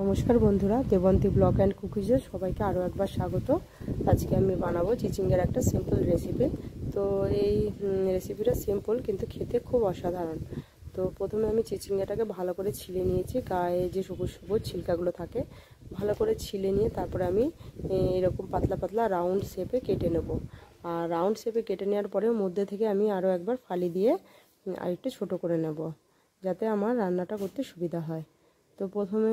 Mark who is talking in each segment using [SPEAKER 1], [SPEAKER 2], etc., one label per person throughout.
[SPEAKER 1] নমস্কার বন্ধুরা, Debanti blog and কুকিজে সবাইকে আরও একবার স্বাগত। আজকে আমি বানাবো চিচিঙ্গার একটা সিম্পল রেসিপি। তো এই রেসিপিটা সিম্পল কিন্তু খেতে খুব অসাধারণ। তো প্রথমে আমি চিচিঙ্গাটাকে ভালো করে ছিলে নিয়েছি, গায়ে যে সবুজ সবুজ ছিলকাগুলো থাকে ভালো করে ছিলে নিয়ে তারপরে আমি এরকম পাতলা পাতলা রাউন্ড শেপে কেটে নেব। আর রাউন্ড শেপে কেটে নেওয়ার পরে মধ্যে থেকে আমি আরও একবার ফালি দিয়ে আরেকটু ছোটো করে নেব, যাতে আমার রান্নাটা করতে সুবিধা হয়। তো প্রথমে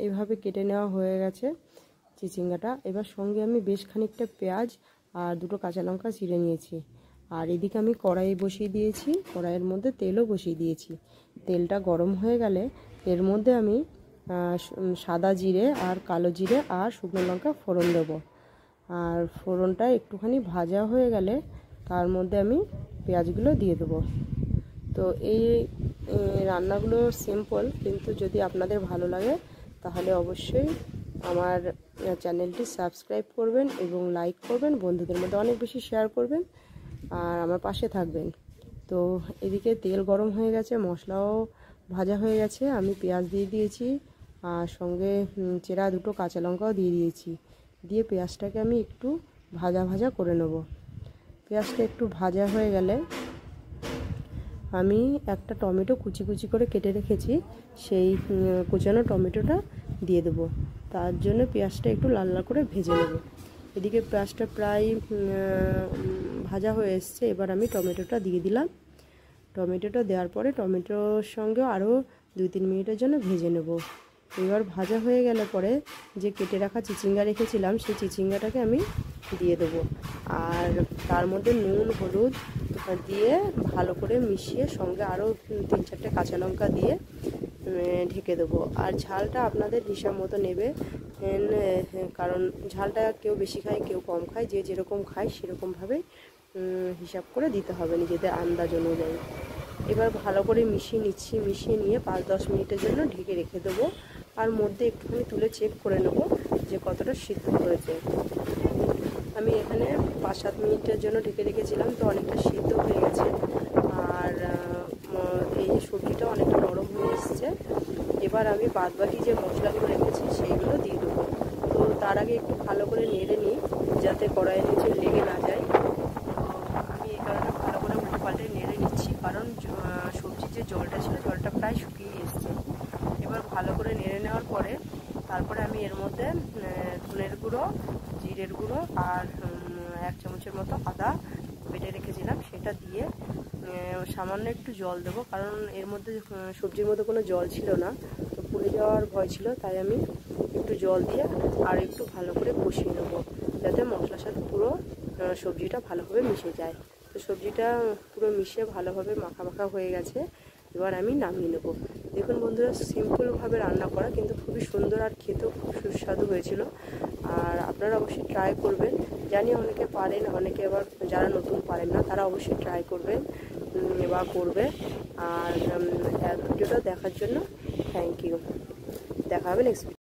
[SPEAKER 1] এইভাবে কেটে নেওয়া হয়ে গেছে চিচিঙ্গাটা। এবার সঙ্গে আমি বেশ খানিকটা পেঁয়াজ আর দুটো কাঁচা লঙ্কা চিড়ে নিয়েছি। আর এদিকে আমি কড়াই বসিয়ে দিয়েছি, কড়াইয়ের মধ্যে তেলও বসিয়ে দিয়েছি। তেলটা গরম হয়ে গেলে এর মধ্যে আমি সাদা জিরে আর কালো জিরে আর শুকনো লঙ্কা ফোড়ন দেবো। আর ফোড়নটা একটুখানি ভাজা হয়ে গেলে তার মধ্যে আমি পেঁয়াজগুলো দিয়ে দেবো। তো এই রান্নাগুলো সিম্পল, কিন্তু যদি আপনাদের ভালো লাগে তাহলে অবশ্যই আমার চ্যানেলটি সাবস্ক্রাইব করবেন এবং লাইক করবেন, বন্ধুদের মধ্যে অনেক বেশি শেয়ার করবেন আর আমার পাশে থাকবেন। তো এদিকে তেল গরম হয়ে গেছে, মশলাও ভাজা হয়ে গেছে, আমি পেঁয়াজ দিয়ে দিয়েছি আর সঙ্গে চেরা দুটো কাঁচা লঙ্কাও দিয়ে দিয়েছি। দিয়ে পেঁয়াজটাকে আমি একটু ভাজা ভাজা করে নেব। পেঁয়াজটা একটু ভাজা হয়ে গেলে আমি একটা টমেটো কুচি কুচি করে কেটে রেখেছি, সেই কুচানো টমেটোটা দিয়ে দেবো। তার জন্য পেঁয়াজটা একটু লাল লাল করে ভেজে নেব। এদিকে পেঁয়াজটা প্রায় ভাজা হয়ে এসছে, এবার আমি টমেটোটা দিয়ে দিলাম। টমেটোটা দেওয়ার পরে টমেটোর সঙ্গে আরও 2-3 মিনিটের জন্য ভেজে নেব। এবার ভাজা হয়ে গেলে পরে যে কেটে রাখা চিচিঙ্গা রেখেছিলাম সেই চিচিঙ্গাটাকে আমি দিয়ে দেবো। আর তার মধ্যে নুন হলুদ দিয়ে ভালো করে মিশিয়ে সঙ্গে আরও 3-4টে কাঁচা লঙ্কা দিয়ে ঢেকে দেবো। আর ঝালটা আপনাদের হিসাব মতো নেবে, কারণ ঝালটা কেউ বেশি খায় কেউ কম খায়, যে যেরকম খায় সেরকমভাবে হিসাব করে দিতে হবে নিজেদের আন্দাজ অনুযায়ী। এবার ভালো করে মিশিয়ে নিচ্ছি, মিশিয়ে নিয়ে 5-10 মিনিটের জন্য ঢেকে রেখে দেবো। আর মধ্যে একটুখানি তুলে চেক করে নেব যে কতটা সিদ্ধ হয়েছে। আমি এখানে 5-7 মিনিটের জন্য ঢেকে রেখেছিলাম, তো অনেকটা সিদ্ধ হয়ে গেছে। আর এই সবজিটা অনেকটা নরম হয়ে এসছে। এবার আমি বাদবাকি যে মশলাগুলো রেখেছি সেইগুলো দিয়ে দেবো। তো তার আগে একটু ভালো করে নেড়ে নিই যাতে কড়াইয়ের নিচে লেগে না যায়। আমি এই কারণে ভালো করে উল্টে পাল্টে নেড়ে নিচ্ছি, কারণ সবজির যে জলটা ছিল জলটা প্রায় শুকিয়ে এসছে। এবার ভালো করে নেড়ে নেওয়ার পরে তারপরে আমি এর মধ্যে ধনের গুঁড়ো, জিরের গুঁড়ো আর 1 চামচের মতো আদা বেটে রেখেছিলাম সেটা দিয়ে সামান্য একটু জল দেবো, কারণ এর মধ্যে সবজির মধ্যে কোনো জল ছিল না, তো পুড়ে যাওয়ার ভয় ছিল, তাই আমি একটু জল দিয়ে আর একটু ভালো করে কষিয়ে নেবো যাতে মশলার সাথে পুরো সবজিটা ভালোভাবে মিশে যায়। তো সবজিটা পুরো মিশে ভালোভাবে মাখা মাখা হয়ে গেছে। এবার আমি নামিয়ে নেব। দেখুন বন্ধুরা, সিম্পলভাবে রান্না করা কিন্তু খুবই সুন্দর আর খেতেও খুব সুস্বাদু হয়েছিল। আর আপনারা অবশ্যই ট্রাই করবেন। জানি অনেকে পারেন, অনেকে আবার যারা নতুন পারেন না তারা অবশ্যই ট্রাই করবেন বা করবে। আর ভিডিওটা দেখার জন্য থ্যাংক ইউ। দেখা হবে নেক্সট।